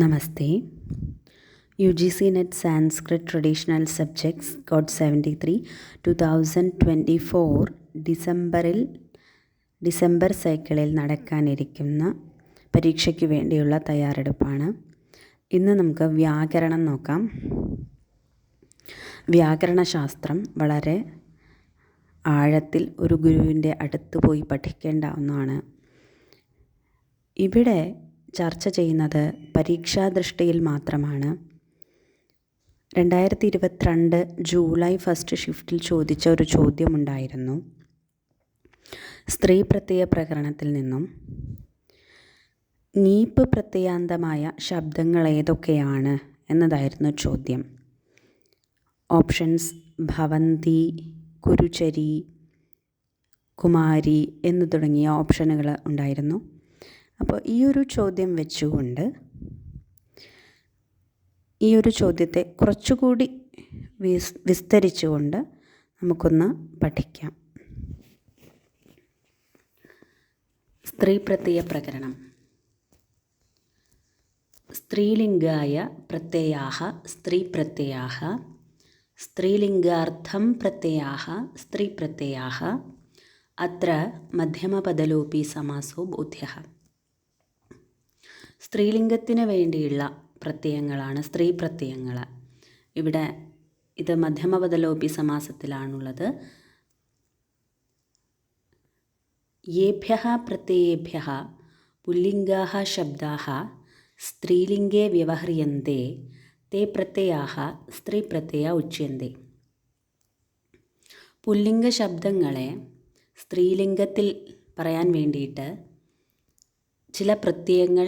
നമസ്തേ. UGC NET Sanskrit Traditional Subjects Code 73 2024 December സൈക്കിളിൽ നടക്കാനിരിക്കുന്ന പരീക്ഷയ്ക്ക് വേണ്ടിയുള്ള തയ്യാറെടുപ്പാണ്. ഇന്ന് നമുക്ക് വ്യാകരണം നോക്കാം. വ്യാകരണശാസ്ത്രം വളരെ ആഴത്തിൽ ഒരു ഗുരുവിൻ്റെ അടുത്ത് പോയി പഠിക്കേണ്ട ഒന്നാണ്. ഇവിടെ ചർച്ച ചെയ്യുന്നത് പരീക്ഷാദൃഷ്ടിയിൽ മാത്രമാണ്. 2022 ജൂലൈ 1 ഷിഫ്റ്റിൽ ചോദിച്ച ഒരു ചോദ്യമുണ്ടായിരുന്നു. സ്ത്രീ പ്രത്യയ പ്രകരണത്തിൽ നിന്നും നീപ്പ് പ്രത്യയാന്തമായ ശബ്ദങ്ങൾ ഏതൊക്കെയാണ് എന്നതായിരുന്നു ചോദ്യം. ഓപ്ഷൻസ് ഭവന്തി, കുരുചരി, കുമാരി എന്നു തുടങ്ങിയ ഓപ്ഷനുകൾ ഉണ്ടായിരുന്നു. അപ്പോൾ ഈ ഒരു ചോദ്യം വെച്ചുകൊണ്ട് ഈ ഒരു ചോദ്യത്തെ കുറച്ചുകൂടി വിസ്തരിച്ചുകൊണ്ട് നമുക്കൊന്ന് പഠിക്കാം. സ്ത്രീ പ്രത്യയ പ്രകരണം. സ്ത്രീലിംഗായ പ്രത്യയാഃ സ്ത്രീ പ്രത്യയാഃ, സ്ത്രീലിംഗാർത്ഥം പ്രത്യയാഃ സ്ത്രീ പ്രത്യയാഃ. അത്ര മധ്യമപദലോപി സമാസോ ബോധ്യഃ. സ്ത്രീലിംഗത്തിന് വേണ്ടിയുള്ള പ്രത്യയങ്ങളാണ് സ്ത്രീ പ്രത്യയങ്ങൾ. ഇവിടെ ഇത് മധ്യമപദലോപി സമാസത്തിലാണുള്ളത്. യേഭ്യഃ പ്രത്യയേഭ്യഃ പുല്ലിംഗാഃ ശബ്ദാഃ സ്ത്രീലിംഗേ വ്യവഹ്രിയന്തെ തേ പ്രത്യയാഃ സ്ത്രീ പ്രത്യയ ഉച്യന്തെ. പുല്ലിംഗ ശബ്ദങ്ങളെ സ്ത്രീലിംഗത്തിൽ പറയാൻ വേണ്ടിയിട്ട് ചില പ്രത്യയങ്ങൾ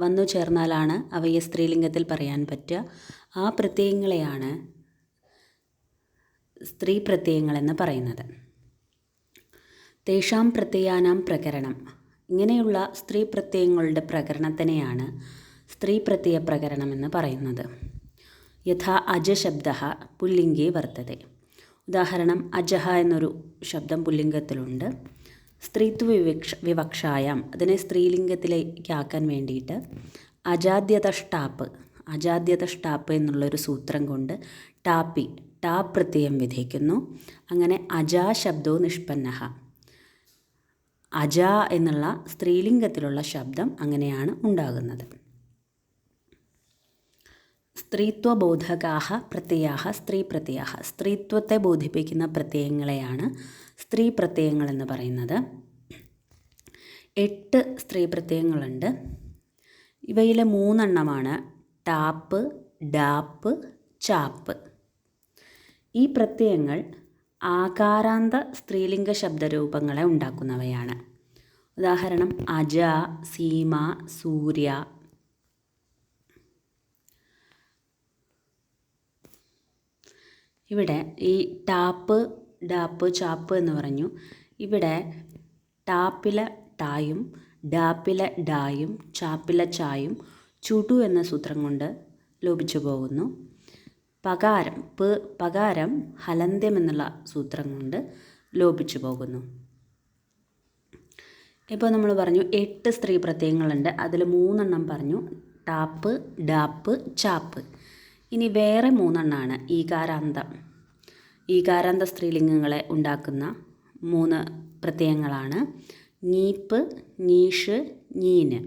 വന്നു ചേർന്നാലാണ് അവയെ സ്ത്രീലിംഗത്തിൽ പറയാൻ പറ്റുക. ആ പ്രത്യയങ്ങളെയാണ് സ്ത്രീ പ്രത്യയങ്ങളെന്ന് പറയുന്നത്. തേഷാം പ്രത്യയാനാം പ്രകരണം. ഇങ്ങനെയുള്ള സ്ത്രീ പ്രത്യയങ്ങളുടെ പ്രകരണത്തിനെയാണ് സ്ത്രീ പ്രത്യയ പ്രകരണം എന്ന് പറയുന്നത്. യഥാ അജശബ്ദഃ പുല്ലിംഗേ വർത്തതെ. ഉദാഹരണം, അജഹ എന്നൊരു ശബ്ദം പുല്ലിംഗത്തിലുണ്ട്. സ്ത്രീത്വ വിവക്ഷായാം, അതിനെ സ്ത്രീലിംഗത്തിലേക്കാക്കാൻ വേണ്ടിയിട്ട് അജാദ്യതഷ്ടാപ്പ് എന്നുള്ളൊരു സൂത്രം കൊണ്ട് ടാ പ്രത്യയം വിധിക്കുന്നു. അങ്ങനെ അജാ ശബ്ദോ നിഷ്പന്നഃ. അജ എന്നുള്ള സ്ത്രീലിംഗത്തിലുള്ള ശബ്ദം അങ്ങനെയാണ് ഉണ്ടാകുന്നത്. സ്ത്രീത്വബോധകാഃ പ്രത്യയാഃ സ്ത്രീ പ്രത്യയാഃ. സ്ത്രീത്വത്തെ ബോധിപ്പിക്കുന്ന പ്രത്യയങ്ങളെയാണ് സ്ത്രീ പ്രത്യയങ്ങളെന്ന് പറയുന്നത്. 8 സ്ത്രീ പ്രത്യയങ്ങളുണ്ട്. ഇവയിലെ 3 എണ്ണമാണ് ടാപ്പ്, ഡാപ്പ്, ചാപ്പ്. ഈ പ്രത്യയങ്ങൾ ആകാരാന്ത സ്ത്രീലിംഗ ശബ്ദരൂപങ്ങളെ ഉണ്ടാക്കുന്നവയാണ്. ഉദാഹരണം, അജ, സീമ, സൂര്യ. ഇവിടെ ഈ ടാപ്പ്, ഡാപ്പ്, ചാപ്പ് എന്ന് പറഞ്ഞു. ഇവിടെ ടാപ്പിലെ ടായും ഡാപ്പിലെ ഡായും ചാപ്പിലെ ചായും ചുടു എന്ന സൂത്രം കൊണ്ട് ലോപിച്ചു പോകുന്നു. പകാരം ഹലന്ത്യം എന്നുള്ള സൂത്രം കൊണ്ട് ലോപിച്ചു പോകുന്നു. ഇപ്പോൾ നമ്മൾ പറഞ്ഞു 8 സ്ത്രീ പ്രത്യയങ്ങളുണ്ട്. അതിൽ 3 എണ്ണം പറഞ്ഞു, ടാപ്പ്, ഡാപ്പ്, ചാപ്പ്. ഇനി വേറെ 3 എണ്ണമാണ് ഈകാരാന്ത സ്ത്രീലിംഗങ്ങളെ ഉണ്ടാക്കുന്ന 3 പ്രത്യയങ്ങളാണ് നീപ്പ്, നീഷ്, നീന്.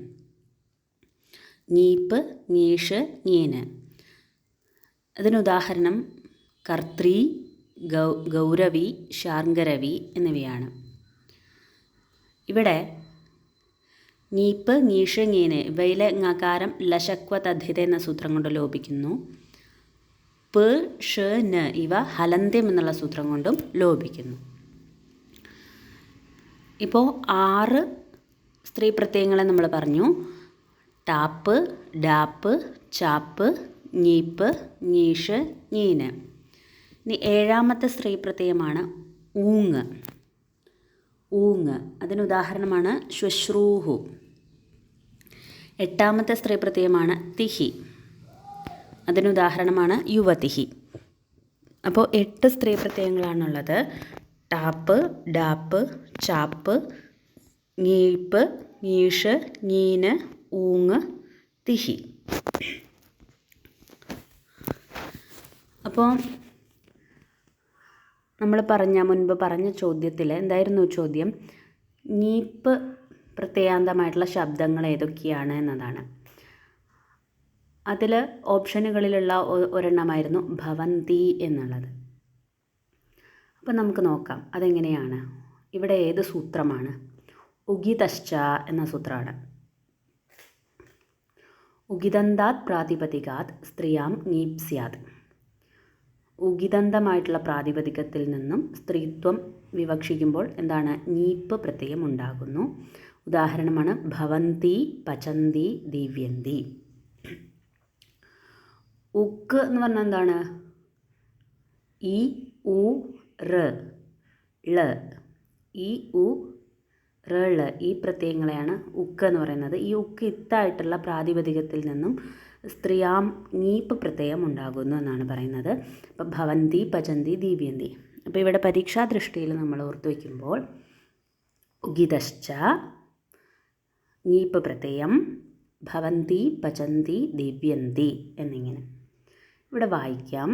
നീപ്പ്, നീഷ്, നീന്. അതിനുദാഹരണം കർത്തൃ, ഗൗരവി, ശാർങ്കരവി എന്നിവയാണ്. ഇവിടെ നീപ്പ്, നീഷ്, നീന് ഇവയിലെ ങകാരം ലശക്വ തദ്ധിത എന്ന സൂത്രം കൊണ്ട് ലോപിക്കുന്നു. പ്, ഷ്, ന് ഇവ ഹലന്ത്യം എന്നുള്ള സൂത്രം കൊണ്ടും ലോപിക്കുന്നു. ഇപ്പോൾ 6 സ്ത്രീ പ്രത്യയങ്ങളെ നമ്മൾ പറഞ്ഞു. ടാപ്പ്, ഡാപ്പ്, ചാപ്പ്, നീപ്പ്, നീഷ്, നീന്. ഇനി 7ാമത്തെ സ്ത്രീ പ്രത്യയമാണ് ഊങ്ങ്. അതിനുദാഹരണമാണ് ശ്വശ്രൂഹു. 8ാമത്തെ സ്ത്രീ പ്രത്യയമാണ് തിഹി. അതിനുദാഹരണമാണ് യുവതിഹി. അപ്പോൾ 8 സ്ത്രീ പ്രത്യയങ്ങളാണുള്ളത്. ടാപ്പ്, ഡാപ്പ്, ചാപ്പ്, നീപ്പ്, നീഷ്, നീന്, ഊങ്ങ്, തിഹി. അപ്പോൾ നമ്മൾ മുൻപ് പറഞ്ഞ ചോദ്യത്തിൽ എന്തായിരുന്നു ചോദ്യം? ഞീപ്പ് പ്രത്യയാന്തമായിട്ടുള്ള ശബ്ദങ്ങൾ ഏതൊക്കെയാണ് എന്നതാണ്. അതിൽ ഓപ്ഷനുകളിലുള്ള ഒരെണ്ണമായിരുന്നു ഭവന്തി എന്നുള്ളത്. അപ്പം നമുക്ക് നോക്കാം അതെങ്ങനെയാണ്. ഇവിടെ ഏത് സൂത്രമാണ്? ഉഗിതശ്ച എന്ന സൂത്രമാണ്. ഉഗിതന്താത് പ്രാതിപതികാത് സ്ത്രീയാം നീപ് സ്യാത്. ഉഗിതന്തമായിട്ടുള്ള പ്രാതിപതികത്തിൽ നിന്നും സ്ത്രീത്വം വിവക്ഷിക്കുമ്പോൾ എന്താണ്? നീപ്പ് പ്രത്യയം ഉണ്ടാകുന്നു. ഉദാഹരണമാണ് ഭവന്തി, പചന്തി, ദിവ്യന്തി. ഉക്ക് എന്ന് പറഞ്ഞാൽ എന്താണ്? ഇ ഉ ഋ ള, ഇ ഉ ഋ ള, ഈ പ്രത്യയങ്ങളെയാണ് ഉക്ക് എന്ന് പറയുന്നത്. ഈ ഉക്ക് ഇത്തായിട്ടുള്ള പ്രാതിപതികത്തിൽ നിന്നും സ്ത്രീയാം നീപ്പ് പ്രത്യയം ഉണ്ടാകുന്നു എന്നാണ് പറയുന്നത്. അപ്പം ഭവന്തി, പചന്തി, ദിവ്യന്തി. അപ്പോൾ ഇവിടെ പരീക്ഷാ ദൃഷ്ടിയിൽ നമ്മൾ ഓർത്തു വയ്ക്കുമ്പോൾ ഉഗിതശ്ച നീപ്പ് പ്രത്യയം, ഭവന്തി, പചന്തി, ദിവ്യന്തി എന്നിങ്ങനെ. ഇവിടെ വായിക്കാം.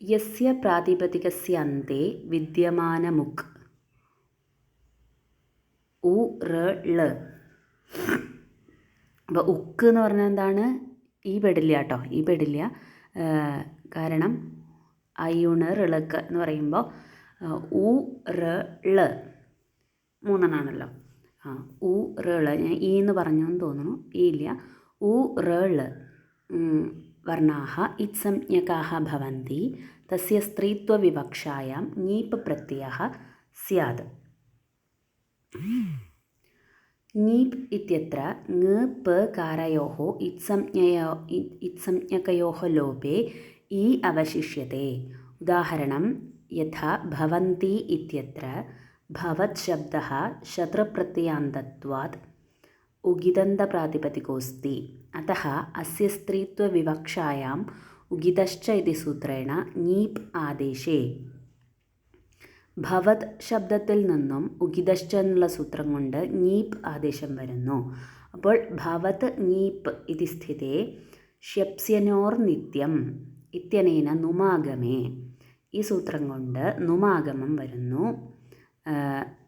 യസ്യ പ്രാതിപതികസ്യ അന്തേ വിദ്യമാനമുക് ഉ ഋ ള. അപ്പോൾ ഉക്ക് എന്ന് പറഞ്ഞാൽ എന്താണ്? ഈ പെടില്ല കേട്ടോ, ഈ പെടില്ല. കാരണം അയ്യുണ് ഋളക്ക് എന്ന് പറയുമ്പോൾ ഉ ഋ ള മൂന്നെണ്ണാണല്ലോ. ഉ ഋ ള, ഞാൻ ഈ എന്ന് പറഞ്ഞു എന്ന് തോന്നുന്നു, ഈ ഇല്ല. ഉ ഋ ള വർണ്ണാഹ ഇത്സംജ്ഞകാഃ ഭവന്തി തസ്യ സ്ത്രീത്വവിവക്ഷായാം നീപ് പ്രത്യയഃ സ്യാത്. നീപ് ഇത്യത്ര ങ് പ കാരയോः ഇത്സംജ്ഞകയോः ലോപേ ഈ അവശിഷ്യത്തെ. ഉദാഹരണം യഥാ ഭവന്തി ഇത്യത്ര ഭവത് ശബ്ദഃ ശതൃപ്രത്യയാന്തത്വാत् ഉഗിതന്തപ്രാതിപതികോऽस्ति. अतः अस्य स्त्रीत्वविवक्षायाम् उगितश्च इति सूत्रेण नीप् आदेशे ഭവത് ശബ്ദത്തിൽ നിന്നും ഉഗിതശ്ച എന്നുള്ള സൂത്രം കൊണ്ട് നീപ്പ് ആദേശം വരുന്നു. അപ്പോൾ ഭവത് നീപ്പ് ഇതി സ്ഥിതേ ഷ്യപ്സ്യനോർ നിത്യം ഇത്യനേന നുമാഗമേ. ഈ സൂത്രം കൊണ്ട് നുമാഗമം വരുന്നു.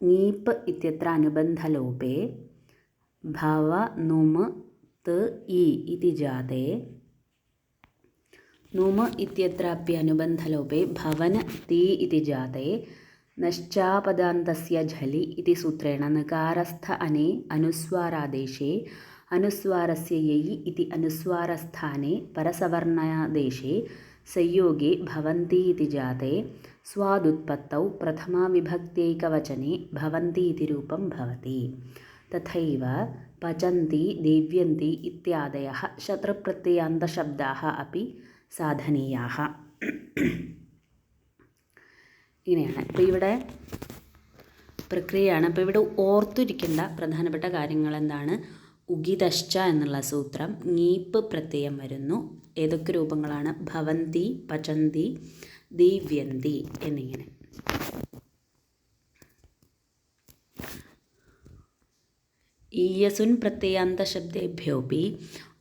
നീപ്പ് ഇത്യത്ര അനുബന്ധലോപേ ഭവ നുമ് ത് ഇ ഇതി ജാതേ. നുമ് ഇത്യत्रापि അനുബന്ധലോപേ ഭവന തി ഇതി ജാതേ. നശ്ചാപദാന്തസ്യ ഝലി ഇതി സൂത്രേണ നകാരസ്ഥ അനേ അനുസ്വാരാദേശേ അനുസ്വാരസ്യ യയി ഇതി അനുസ്വാരസ്ഥാനെ പരസവർണാദേശേ സംയോഗേ ഭവന്തി ഇതി ജാതേ. സ്വാദുത്പത്തൗ പ്രഥമാവിഭക്ത്യൈകവചനെ ഭവന്തി ഇതി രൂപം ഭവതി. തഥൈവ പചന്തി, ദിവ്യന്തി ഇത്യാദയഃ ശതൃപ്രത്യയാന്തശബ്ദാഃ അപി സാധനീയാഃ. ഇങ്ങനെയാണ്. അപ്പോൾ ഇവിടെ പ്രക്രിയയാണ്. അപ്പോൾ ഇവിടെ ഓർത്തിരിക്കേണ്ട പ്രധാനപ്പെട്ട കാര്യങ്ങൾ എന്താണ്? ഉഗിതശ്ച എന്നുള്ള സൂത്രം നീപ്പ് പ്രത്യയം വരുന്നു. ഏതൊക്കെ രൂപങ്ങളാണ്? ഭവന്തി, പചന്തി, ദിവ്യന്തി എന്നിങ്ങനെ. ഈയസുൻ പ്രത്യയാന്തശബ്ദേഭ്യോऽपि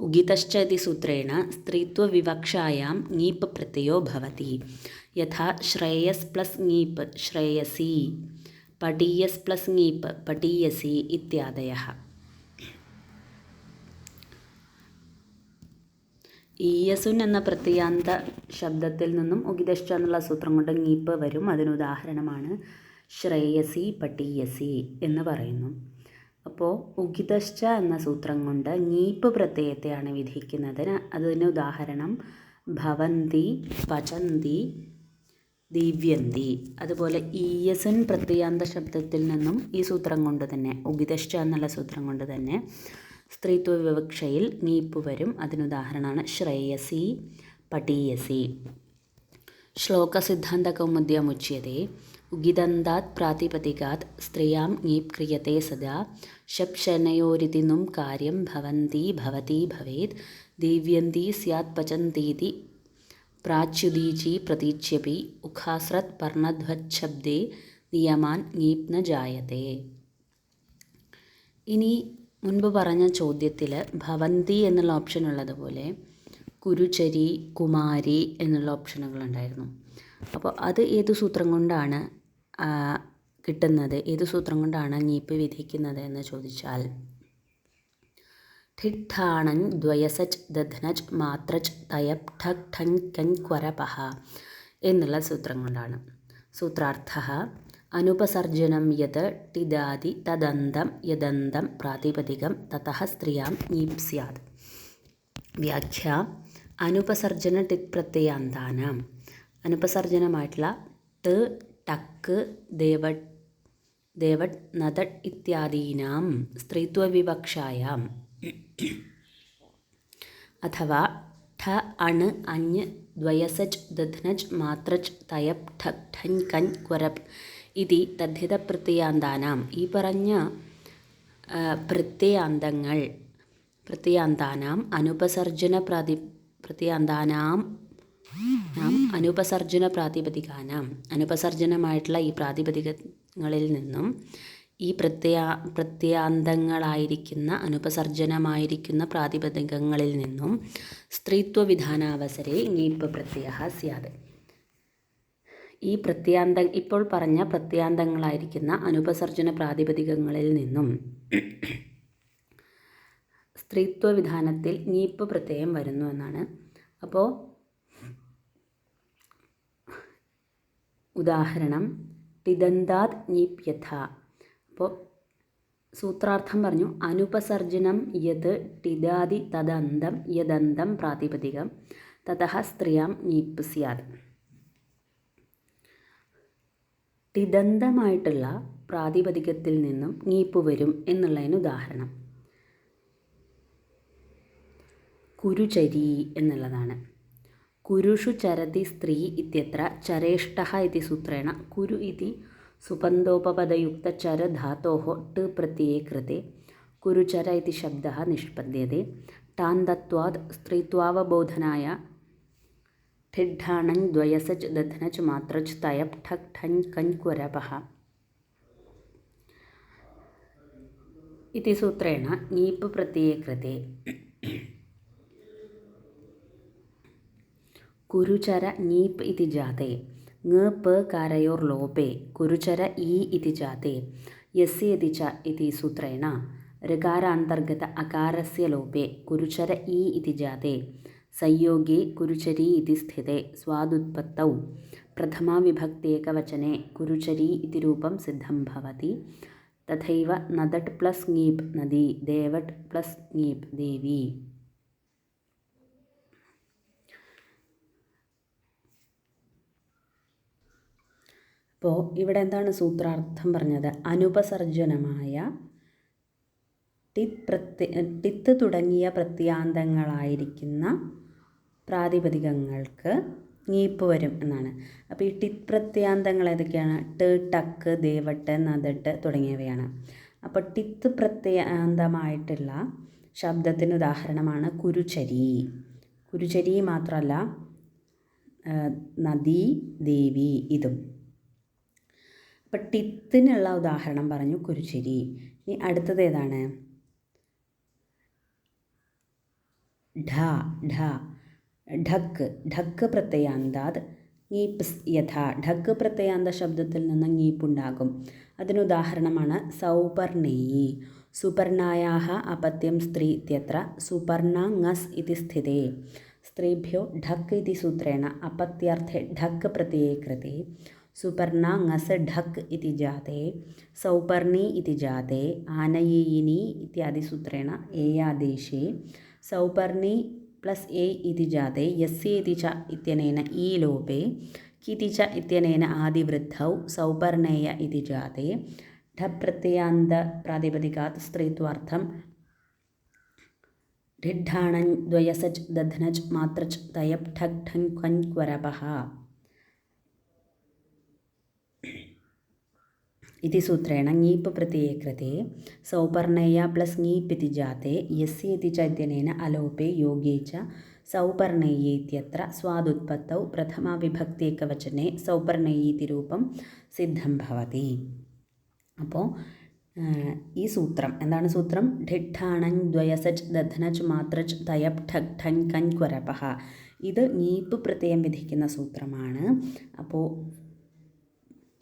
ഉഗിതശ്ച ഇതി സൂത്രേണ സ്ത്രീത്വവിവക്ഷായാം നീപ്പ് പ്രത്യയോ ഭവതി. യഥാ ശ്രേയസ് പ്ലസ് നീപ്പ് ശ്രേയസി, പടീയസ് പ്ലസ് നീപ്പ് പടീയസി ഇത്യാദയഃ. ഈയസുൻ എന്ന പ്രത്യയാന്ത ശബ്ദത്തിൽ നിന്നും ഉഗിതശ്ച എന്നുള്ള സൂത്രം കൊണ്ട് നീപ്പ് വരും. അതിനുദാഹരണമാണ് ശ്രേയസി, പടീയസി എന്ന് പറയുന്നു. അപ്പോൾ ഉഗിതശ്ച എന്ന സൂത്രം കൊണ്ട് നീപ്പ് പ്രത്യയത്തെയാണ് വിധിക്കുന്നത്. അതിന് ഉദാഹരണം ഭവന്തി, പചന്തി, ദിവ്യന്തി. അതുപോലെ ഈയസൻ പ്രത്യയാന്ത ശബ്ദത്തിൽ നിന്നും ഈ സൂത്രം കൊണ്ട് തന്നെ ഉഗിതശ്ച എന്നുള്ള സൂത്രം കൊണ്ട് തന്നെ സ്ത്രീത്വ വിവക്ഷയിൽ നീപ്പ് വരും. അതിനുദാഹരണമാണ് ശ്രേയസി, പടീയസി. ശ്ലോകസിദ്ധാന്തകൗമുദ്യാമുച്യത്തെ ഉഗിതന്താത് പ്രാതിപതികാത് സ്ത്രീയാം നീപ് ക്രിയത്തെ സദാ ശപ്ശനയോരിതി നും കാര്യം ഭവന്തി, ഭവതി, ഭവേത്, ദിവ്യന്തി സ്യാത്, പചന്തീതി പ്രാച്യുദീചി പ്രതീച്യപി ഉഖാസ്രത് പർണധ്വച്ഛബ്ദേ നിയമാൻ നീപ് ന ജായത്തെ. ഇനി മുൻപ് പറഞ്ഞ ചോദ്യത്തിൽ ഭവന്തി എന്നുള്ള ഓപ്ഷൻ ഉള്ളതുപോലെ കുരുചരി, കുമാരി എന്നുള്ള ഓപ്ഷനുകളുണ്ടായിരുന്നു. അപ്പോൾ അത് ഏത് സൂത്രം കൊണ്ടാണ് കിട്ടുന്നത്, ഏത് സൂത്രം കൊണ്ടാണ് ഞീപ്പ് വിധിക്കുന്നത് എന്ന് ചോദിച്ചാൽ ഠിഠാണൻ ദ്വയസജ് ദധ്നജ് മാത്രജ് തയപ് ഠക് ഠൻ കൻ ക്വരപഹ എന്നുള്ള സൂത്രം കൊണ്ടാണ്. സൂത്രാർത്ഥ അനുപസർജനം യത് ടിദാതി തദന്തം യദന്തം പ്രാതിപദികം തതഃ സ്ത്രീയാം ഞീപ് സ്യാത്. വ്യാഖ്യ അനുപസർജന ടിക് പ്രത്യയാന്താനാം, അനുപസർജനമായിട്ടുള്ള ട്, ടക്ക്, ദേവട്, ദേവട്, നദട് ഇത്യാദീനാം സ്ത്രീത്വവിവക്ഷായാം അഥവാ ഠ, അണ്, അഞ്ഞ്, ദ്വയസജ് ദധ്നജ് മാത്രജ് തയപ് ഠക് ഠൻ കൻ ക്വരപ് ഇതി തദ്ധിതപ്രത്യയാന്താനാം, ഈ പറഞ്ഞ പ്രത്യയാന്താനാം അനുപസർജന പ്രാതിപദികാനാം, അനുപസർജനമായിട്ടുള്ള ഈ പ്രാതിപദികങ്ങളിൽ നിന്നും, ഈ പ്രത്യയാന്തങ്ങളായിരിക്കുന്ന അനുപസർജനമായിരിക്കുന്ന പ്രാതിപദികങ്ങളിൽ നിന്നും സ്ത്രീത്വവിധാനാവസരെ ഞീപ്പ് പ്രത്യയഃ സ്യാത്. ഈ ഇപ്പോൾ പറഞ്ഞ പ്രത്യാന്തങ്ങളായിരിക്കുന്ന അനുപസർജന പ്രാതിപദികങ്ങളിൽ നിന്നും സ്ത്രീത്വവിധാനത്തിൽ ഞീപ്പ് പ്രത്യയം വരുന്നു എന്നാണ്. അപ്പോൾ ഉദാഹരണം ടിദന്താത് ഞീപ്യഥ. അപ്പോൾ സൂത്രാർത്ഥം പറഞ്ഞു, അനുപസർജനം യത് ടിദാതി തദന്തം യദന്തം പ്രാതിപദികം തതഃ സ്ത്രീയാം ഞീപ്പ് സ്യാത്. ടിദന്തമായിട്ടുള്ള പ്രാതിപദികത്തിൽ നിന്നും ഞീപ്പ് വരും എന്നുള്ളതിന് ഉദാഹരണം കുരുചരി എന്നുള്ളതാണ്. കുരുഷു ചരതി സ്ത്രീ ഇത്യത്ര ചരേഷ്ടഃ ഇതി സൂത്രേണ കുരു ഇതി സുബന്ധോപപദയുക്ത ചര ധാതോഃ ട് പ്രത്യയേ കൃതേ കുരുചര ഇതി ശബ്ദഃ നിഷ്പദ്യത്തെ. ടാന്തത്വാദ് സ്ത്രീത്വാവബോധനായ ഠിഠാണൻ ദ്വയസജ് ദധ്നജ് മാത്രജ് തയപ് ഠക് ഠൻ കൻ ക്വരപഹ ഇതി സൂത്രേണ ഞീപ്പ് പ്രത്യയേ കൃതേ കുരുചര ഞീപ് ഇതി ജാതേ ങ പ കാരയോർ ലോപേ കുരുചര ഈ ഇതി ജാതേ യസ്യ ഇതി ച ഇതി സൂത്രേണ ഋകാരാന്തർഗത അകാരസ്യ ലോപേ കുരുചര ഈ ഇതി ജാതേ സംയോഗേ കുരുചരീ ഇതി സ്ഥിതേ സ്വാദുത്പത്തൗ പ്രഥമാവിഭക്തേകവചനെ കുരുചരീ ഇതി രൂപം സിദ്ധം ഭവതി. തഥൈവ നദട് പ്ലസ് ങീപ് നദി, ദേവട് പ്ലസ് ങീപ് ദേവി. അപ്പോൾ ഇവിടെ എന്താണ് സൂത്രാർത്ഥം പറഞ്ഞത്? അനുപസർജനമായ ടിത്ത് തുടങ്ങിയ പ്രത്യാന്തങ്ങളായിരിക്കുന്ന പ്രാതിപദികങ്ങൾക്ക് ഞീപ്പ് വരും എന്നാണ്. അപ്പോൾ ഈ ടിത്ത് പ്രത്യാന്തങ്ങൾ ഏതൊക്കെയാണ്? ട്, ടക്ക്, ദേവട്ട്, നദട്ട് തുടങ്ങിയവയാണ്. അപ്പോൾ ടിത്ത് പ്രത്യാന്തമായിട്ടുള്ള ശബ്ദത്തിന് ഉദാഹരണമാണ് കുരുചരി. കുരുചരി മാത്രമല്ല നദി, ദേവി ഇതും. അപ്പം ടിത്തിനുള്ള ഉദാഹരണം പറഞ്ഞു കുരുചരി. ഇനി അടുത്തത് ഏതാണ്? ഢ, ഢ, ഢക്ക്, ഢക്ക് പ്രത്യയാന്താത് ഞീപ് യഥ. ഢക്ക് പ്രത്യയാന്ത ശബ്ദത്തിൽ നിന്ന് ഞീപ്പുണ്ടാകും. അതിനുദാഹരണമാണ് സൗപർണേയി. സുപർണായാഹ അപത്യം സ്ത്രീ ഇത്യത്ര സുപർണ ങസ് ഇതി സ്ഥിതേ സ്ത്രീഭ്യോ ഢക്ക് ഇതി സൂത്രേണ അപത്യാർത്ഥേ ഢക്ക് പ്രത്യയേ കൃതേ സുപർണ ങസ് ഢക്ക് ഇതി ജാതേ സൗപർണി ഇതി ജാതേ ആനയേയിനി ഇത്യാദി സൂത്രേണ ഏയാദേശേ സൗപർണി പ്ലസ് എ ഇതി ജാതേ യസ്യേതി ച ഇത്യനേന ഈ ലോപേ കിതി ച ഇത്യനേന ആദിവൃദ്ധൗ സൗപർണേയ ഇതി ജാതേ ഢ പ്രത്യയാന്ത പ്രാതിപദികാത് സ്ത്രീത്വാർത്ഥം ഠിഠാണൻ ദ്വയസജ് ദധ്നജ് മാത്രജ് തയപ് ഠക് ഠൻ ക്വൻ ക്വരപഹ इति सूत्रेण ङीप् प्रत्यये कृते सौपर्णेया प्लस ङीप् इति जाते यस्य इति च इत्यनेन अलोपे योगे च सौपर्णेये इत्यत्र स्वादुत्पत्तौ प्रथमाविभक्त्येकवचने सौपर्णेयी इति रूपं सिद्धं भवति. അപ്പോൾ ഈ സൂത്രം എന്താണ് സൂത്രം? ഠിഠാണങ് ദ്വയസച്ച് ദധനച്ച് മാത്രച്ച് തയപ് ഠക് ഠങ് കൻ ക്വരപഹ. ഇത് നീപ്പ് പ്രത്യയം വിധിക്കുന്ന സൂത്രമാണ്. അപ്പോൾ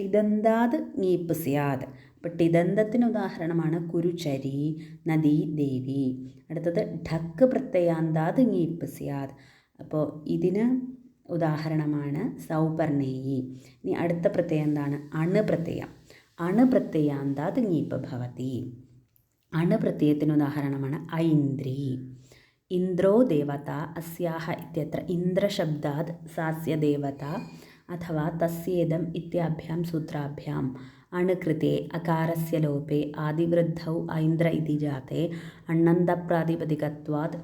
ടിദന്താത് നീപ്പ് സ്യാദ്. അപ്പോൾ ടിദന്തത്തിന് ഉദാഹരണമാണ് കുരുചരി, നദി, ദേവി. അടുത്തത് ഠക്ക് പ്രത്യയാന്താത് നീപ്പ് സ്യാദ്. അപ്പോൾ ഇതിന് ഉദാഹരണമാണ് സൗപർണേയി. ഇനി അടുത്ത പ്രത്യയം എന്താണ്? അണ് പ്രത്യയം. അണ് പ്രത്യയാന്താത് നീപ്പ് ഭവതി. അണ് പ്രത്യയത്തിന് ഉദാഹരണമാണ് ഐന്ദ്രി. ഇന്ദ്രോ ദേവത അസ്യാഹ ഇത്യത്ര ഇന്ദ്രശബ്ദാത് സാസ്യ ദേവത അഥവാ തസ്യേദം ഇത്യാഭ്യാം സൂത്രാഭ്യാം അണുകൃതേ അകാരസ്യ ലോപേ ആദിവൃദ്ധൗ ഐന്ദ്ര ഇതി ജാതേ അണ്ണന്തപ്രാതിപദികത്വാത്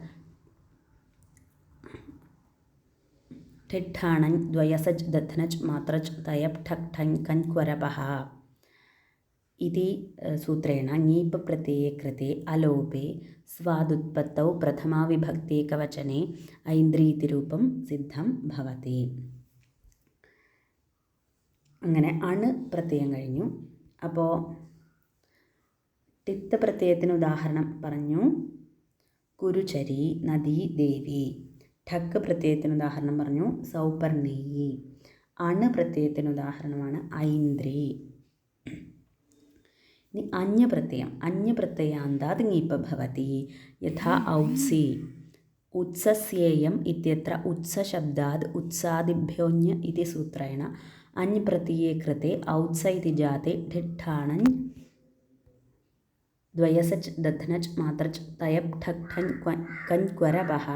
ഠിഠാണങ് ദ്വയസജ് ദധനജ് മാത്രജ് തയപ് ഠക് ഠങ് കൻ ക്വരപഹ इति सूत्रेण ङीप् प्रत्यये कृते अलोपे स्वादुत्पत्तौ प्रथमाविभक्त्येकवचने ऐन्द्री इति रूपं सिद्धं भवति. അങ്ങനെ അണ് പ്രത്യയം കഴിഞ്ഞു. അപ്പോൾ ടിത്ത് പ്രത്യയത്തിന് ഉദാഹരണം പറഞ്ഞു കുരുചരി, നദി, ദേവി. ഠക്ക് പ്രത്യയത്തിന് ഉദാഹരണം പറഞ്ഞു സൗപർണേയി. അണ് പ്രത്യയത്തിന് ഉദാഹരണമാണ് ഐന്ദ്രി. ഇനി അഞ്ഞ പ്രത്യയം. അഞ്ഞ പ്രത്യയാന്താത് ङीप् ഭവതി. യഥാ ഔത്സി. ഉത്സസ്യേയം ഇത്യത്ര ഉത്സശബ്ദാത് ഉത്സാദിഭ്യോഞ്ഞ ഇതി സൂത്രേണ അഞ്ഞ് പ്രത്യയേ കൃതേ ഔത്സ ഇതി ജാതേ ഠിഠാണഞ് ദ്വയസച്ച് ദധനച്ച് മാത്രച്ച് തയപ് ഠക് ഠങ് കൻ ക്വരപഹ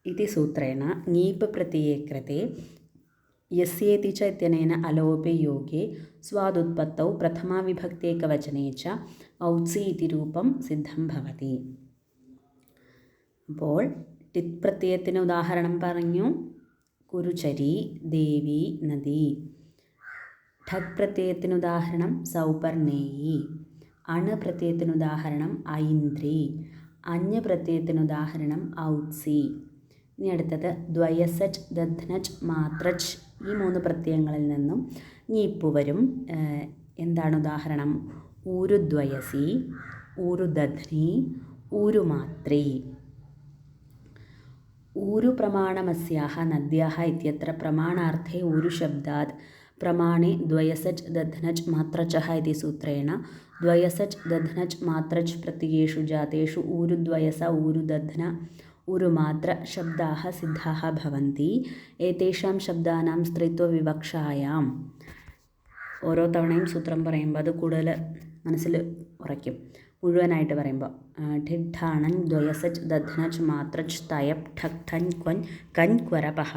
इति सूत्रेण ङीप् प्रत्यये कृते यस्येति च इत्यनेन अलोपे योगे स्वादुत्पत्तौ प्रथमाविभक्त्येकवचने च औत्सि इति रूपं सिद्धं भवति. അപ്പോൾ ടിത് പ്രത്യയത്തിന് ഉദാഹരണം പറഞ്ഞു കുരുചരി, ദേവി, നദി. ഠക് പ്രത്യയത്തിന് ഉദാഹരണം സൗപർണേയി. അണ് പ്രത്യയത്തിന് ഉദാഹരണം ഐന്ദ്രി. അഞ്ഞ് പ്രത്യയത്തിന് ഉദാഹരണം ഔത്സി. ഇനി അടുത്തത് ദ്വയസച്ച്, ദധ്നച്ച്, മാത്രച്ച്. ഈ മൂന്ന് പ്രത്യയങ്ങളിൽ നിന്നും ङीप् വരും. എന്താണ് ഉദാഹരണം? ഊരുദ്വയസി, ഊരുദധ്നി, ഊരുമാത്രി. ഊരു പ്രമാണമസ്യാഹ നദ്യാഹ ഇത്യത്ര പ്രമാണാർത്ഥേ ഊരുശബ്ദാത് പ്രമാണേ ദ്വയസച്ച് ദധ്നച്ച് മാത്രച്ചഃ ഇതി സൂത്രേണ ദ്വയസച്ച് ദധ്നച്ച് മാത്രച്ച് പ്രത്യയേഷു ജാതേഷു ഊരുദ്വയസ, ഊരുദധ്ന, ഊരുമാത്ര ശബ്ദാഹ സിദ്ധാഹ ഭവന്തി. ഏതേഷാം ശബ്ദാനാം സ്ത്രീത്വവിവക്ഷായാം. ഓരോ തവണയും സൂത്രം പറയുമ്പോൾ അത് കൂടുതൽ മനസ്സിൽ ഉറയ്ക്കും. മുഴുവനായിട്ട് പറയുമ്പോൾ ഠിഠാണങ് ദ്വയസച്ച് ദധ്നച്ച് മാത്രച്ച് തയപ് ഠക് ഠങ് കൻ ക്വരപഹ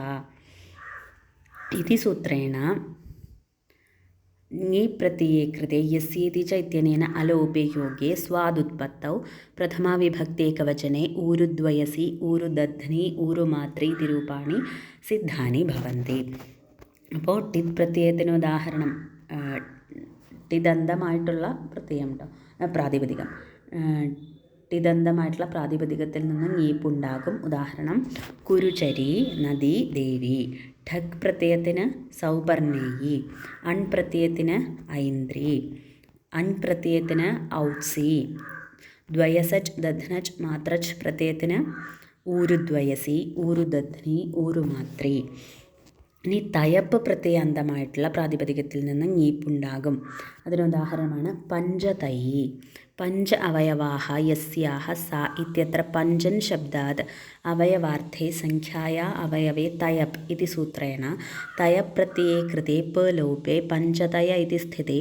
इति सूत्रेण ङीप् प्रत्यये कृते यस्येति च इत्यनेन अलोपे योगे स्वादुत्पत्तौ प्रथमाविभक्त्येकवचने ऊरुद्वयसि, ऊरुदध्नि, ऊरुमात्रि इति रूपाणि सिद्धानि भवन्ति. അപ്പോൾ ടിത് പ്രത്യയത്തിന് ഉദാഹരണം ടിദന്തമായിട്ടുള്ള പ്രത്യയം കേട്ടോ, പ്രാതിപതികം. ടിദന്തമായിട്ടുള്ള പ്രാതിപതികത്തിൽ നിന്ന് ङീപ്പ് ഉണ്ടാകും. ഉദാഹരണം കുരുചരി, നദി, ദേവി. ഠക് പ്രത്യയത്തിന് സൗപർണേയി. അൺ പ്രത്യയത്തിന് ഐന്ദ്രി. അൻ പ്രത്യയത്തിന് ഔത്സി. ദ്വയസച്ച് ദധ്നച്ച് മാത്രച്ച് പ്രത്യയത്തിന് ഊരുദ്വയസി, ഊരുദധ്നി, ഊരുമാത്രി. ഇനി തയപ്പ് പ്രത്യയാന്തമായിട്ടുള്ള പ്രാതിപതികത്തിൽ നിന്ന് ङീപ്പ് ഉണ്ടാകും. അതിനുദാഹരണമാണ് പഞ്ചതയി. പഞ്ച അവയവാഹ യസ്യാഹ സാ ഇത്യത്ര പഞ്ചൻ ശബ്ദാത് അവയവാർത്ഥേ സംഖ്യായാ അവയവേ തയപ് ഇതി സൂത്രേണ തയപ് പ്രത്യയേ കൃതേ പലോപേ പഞ്ചതയ ഇതി സ്ഥിതേ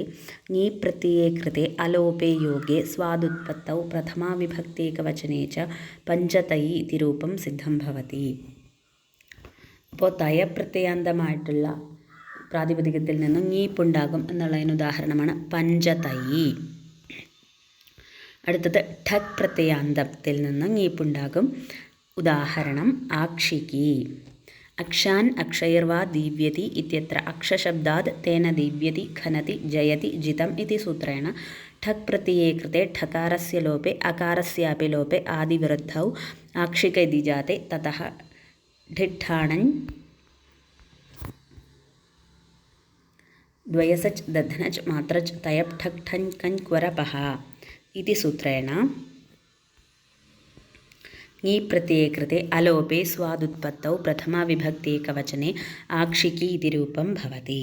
ङീപ് പ്രത്യയേ കൃതേ അലോപേ യോഗേ സ്വാദുത്പത്തൗ പ്രഥമാവിഭക്ത്യേകവചനേ ച പഞ്ചതയി ഇതി രൂപം സിദ്ധം ഭവതി. അപ്പോൾ തയപ്രത്യയാന്തമായിട്ടുള്ള പ്രാതിപതികത്തിൽ നിന്നും ङീപ്പ് ഉണ്ടാകും എന്നുള്ളതിന് ഉദാഹരണമാണ് പഞ്ചതയി. അടുത്തത് ഠക് പ്രത്യയാന്തത്തിൽ നിന്ന് ङീപ്പ് ഉണ്ടാകും. ഉദാഹരണം ആക്ഷികി. അക്ഷാൻ അക്ഷയർവാ ദീവ്യതി ഇത്യത്ര അക്ഷശബ്ദാത് തേന ദീവ്യതി, ഖനതി, ജയതി, ജിതം ഇതി സൂത്രേണ ഠക് പ്രത്യയേ കൃതേ ഠകാരസ്യ ലോപേ അകാരസ്യാപി ലോപേ ആദിവിരുദ്ധൗ ആക്ഷിക ഇതി ജാതേ തതഃ ഠിഠാണഞ് ദ്വയസച്ച് ദധ്നച്ച് മാത്രച്ച് തയപ് ഠക് ഠൻ കൻ ക്വരപഹ इति सूत्रेण ङी प्रत्यये कृते अलोपे स्वादुत्पत्तौ प्रथमाविभक्त्येकवचने आक्षिकी इति रूपं भवति.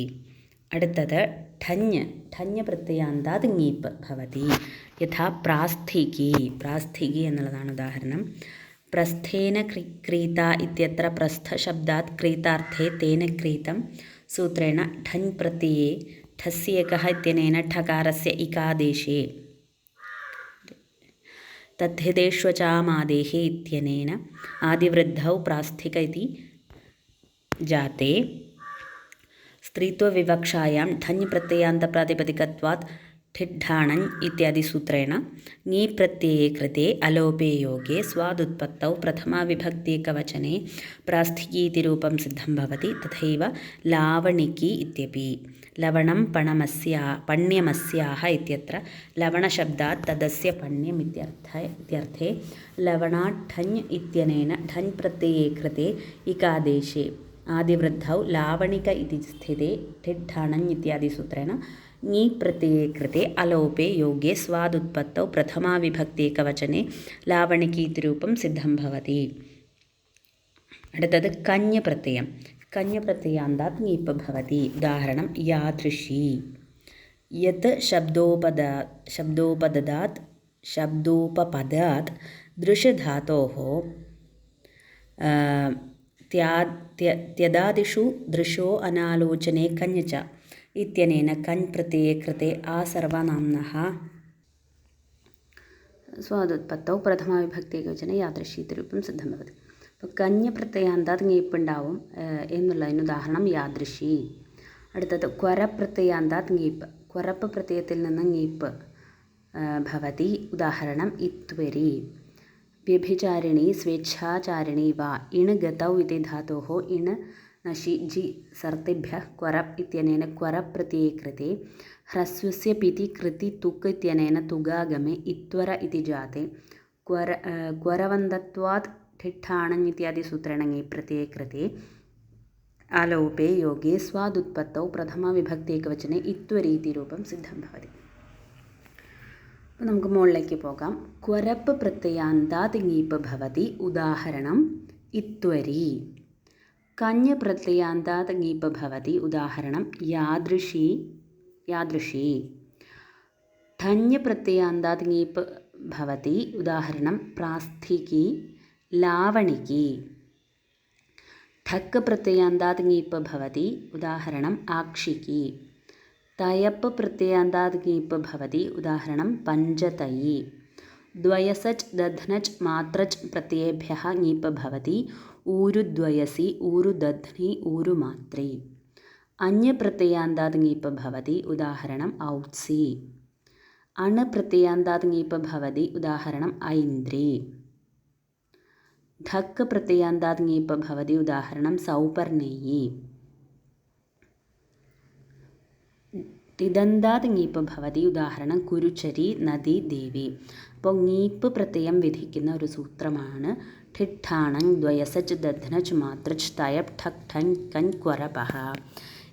അടുത്തത് ഠഞ്ഞ് ഠഞ്ഞ് പ്രത്യയാന്താത് ङീപ്പ് ഭവതി. യഥാ പ്രാസ്ഥികി പ്രാസ്ഥികി എന്നുള്ളതാണ് ഉദാഹരണം. പ്രസ്ഥേന ക്രീത ഇത്യത്ര പ്രസ്ഥശബ്ദാത് ക്രീതാർത്ഥേ തേന ക്രീതം സൂത്രേണ ഠഞ്ഞ് പ്രത്യये ഠസ്യേകഃ ഇത്യനേന ഠകാരस्य इकादेशे तद्धिदेष्वचामादेः इत्यनेन आदिवृद्धौ प्रास्थिक इति जाते. स्त्रीत्वविवक्षायां ठञ् प्रत्ययान्तप्रातिपदिकत्वात् ठिड्ढाणञ् इत्यादि सूत्रेण ङी प्रत्यये कृते अलोपे योगे स्वादुत्पत्तौ प्रथमाविभक्त्येकवचने प्रास्थिकी इति रूपं सिद्धं भवति. तथैव लावणिकी इत्यपि. लवणं पण्यमस्याः इत्यत्र लवणशब्दात् तदस्य पण्यम् इत्यर्थे लवणात् ठञ् इत्यनेन ठञ् प्रत्यये कृते इकादेशे आदिवृद्धौ लावणिक इति स्थिते ठिड्ढाणञ् इत्यादि सूत्रेण ङी प्रत्यये कृते अलोपे योगे स्वादुत्पत्तौ प्रथमाविभक्त्येकवचने लावणिकी इति रूपं सिद्धं भवति. അടുത്തത് കഞ്ഞ് പ്രത്യയം. കഞ്ഞ് പ്രത്യയാന്താത് ङീപ്പ് ഭവതി. ഉദാഹരണം യാദൃശി. യത് ശബ്ദോപപദാത് ദൃശധാതോः त्यदादिषु दृशो अनालोचने कञ् च इत्यनेन कञ् प्रत्यये कृते आसर्वनाम्नः स्वादुत्पत्तौ प्रथमाविभक्त्येकवचने യാദൃശി इति रूपं सिद्धं भवति. അപ്പോൾ കഞ്ഞ് പ്രത്യയാന്താത് ङീപ്പുണ്ടാവും എന്നുള്ളതിന് ഉദാഹരണം യാദൃശി. അടുത്തത് ക്വര പ്രത്യയാന്താത് ङീപ്പ്. ക്വരപ്പ് പ്രത്യയത്തിൽ നിന്ന് ङീപ്പ് ഭവതി. ഉദാഹരണം ഇത്വരി. വ്യഭിചാരിണി സ്വേച്ഛാചാരിണി വാ. ഇണ് ഗതൗ ഇതി ധാതോः ഇണ് നശി ജി സർത്തിഭ്യः ക്വരപ്പ് ഇത്യനേന ക്വരപ്പ് പ്രത്യये कृते ह्रस्वस्य पिति कृति तुक् इत्यनेन तुगागमे इत्वर इति जाते. क्वरवन्दत्वात् ठिट्ठाणञ् इत्यादि सूत्रेण ङी प्रत्यये कृते आलोपे योगे स्वादुत्पत्तौ प्रथमाविभक्त्येकवचने इत्वरि इति रूपं सिद्धं भवति. അപ്പോൾ നമുക്ക് മുകളിലേക്ക് പോകാം. ക്വരപ്പ് പ്രത്യയാന്താത് ङീപ്പ് ഭവതി. ഉദാഹരണം ഇത്വരി. കഞ്ഞ് പ്രത്യയാന്താത് ङീപ്പ് ഭവതി. ഉദാഹരണം യാദൃശി. ഠഞ്ഞ് പ്രത്യയാന്താത് ङീപ്പ് ഭവതി. ഉദാഹരണം പ്രാസ്ഥികി ലാവണികി. ഠക്ക് പ്രത്യയാന്താത് ङീപ്പ് ഭവതി. ഉദാഹരണം ആക്ഷികി. തയപ്പ് പ്രത്യയാന്താത് ङീപ്പ് ഭവതി. ഉദാഹരണം പഞ്ചതയി. ദ്വയസച്ച് ദധ്നച്ച് മാത്രച്ച് പ്രത്യയേഭ്യः ङീപ്പ് ഭവതി. ഊരുദ്വയസി ഊരുദധ്നി ഊരുമാത്രി. അഞ്ഞ് പ്രത്യയാന്താത് ङീപ്പ് ഭവതി. ഉദാഹരണം ഔത്സി. അണ് പ്രത്യയാന്താത് ङീപ്പ് ഭവതി. ഉദാഹരണം ഐന്ദ്രി. ധക്ക് പ്രത്യയാന്താത് ङീപ്പ് ഭവതി. ഉദാഹരണം സൗപർണേയി. ടിദന്താത് ङീപ്പ് ഭവതി. ഉദാഹരണം കുരുചരി നദി ദേവി. അപ്പോൾ ङീപ്പ് പ്രത്യയം വിധിക്കുന്ന ഒരു സൂത്രമാണ് ठिट्ठाणञ् ദ്വയസച്ച് ദധ്നച്ച് മാത്രച്ച് തയപ് ഠക് ഠൻ കൻ ക്വരപഹ.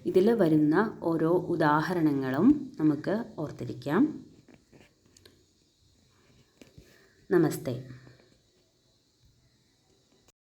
ഇതിൽ വരുന്ന ഓരോ ഉദാഹരണങ്ങളും നമുക്ക് ഓർത്തിരിക്കാം. നമസ്തേ.